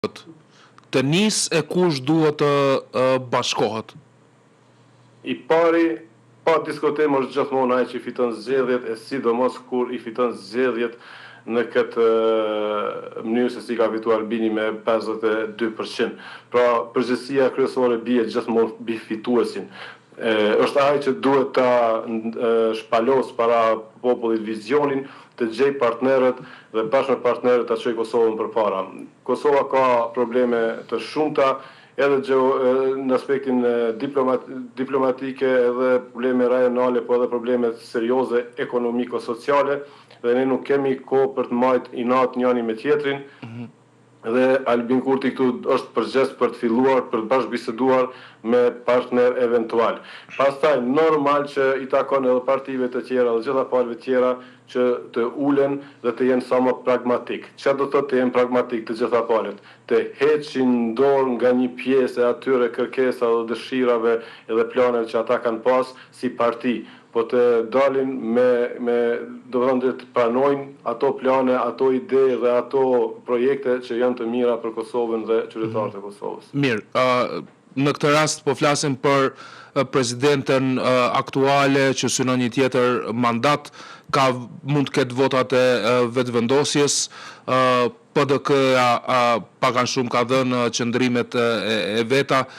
të nisë e kush duhet të bashkohet? I pari, pa diskutim është gjithmonë ai që i fiton zgjedhjet, e sidomos kur i fiton zgjedhjet në këtë mënyrë se si ka fituar Albini me 52%. Pra, përgjegjësia kryesore bie gjithmonë mbi fituesin. Është ai që duhet ta shpalos para popullit vizionin, të gjej partnerët dhe bashkë me partnerët ta çojë Kosovën përpara. Kosova ka probleme të shumta, edhe në aspektin diplomatike, edhe probleme rajonale, po edhe probleme serioze ekonomiko-sociale, dhe ne nuk kemi kohë për të marrë inat njëri me tjetrin. Dhe Albin Kurti këtu është përgjegjës për të filluar, për të bashkëbiseduar me partner eventual. Pastaj normal që i takon edhe partive të tjera dhe gjitha palëve të tjera që të ulen dhe të jenë sa më pragmatik. Çfarë do thotë të jenë pragmatik të gjitha palët? Të heqin dorë nga një pjesë e atyre kërkesa dhe dëshirave edhe planeve që ata kanë pas si parti, po të dalin do të pranojnë ato plane, ato ide dhe ato projekte që janë të mira për Kosovën dhe qytetarët e Kosovës. Mirë, në këtë rast po flasim për presidenten aktuale që synon një tjetër mandat, mund të ketë votat e vetëvendosjes, PDK-ja pak a shumë ka dhënë qëndrimet e veta.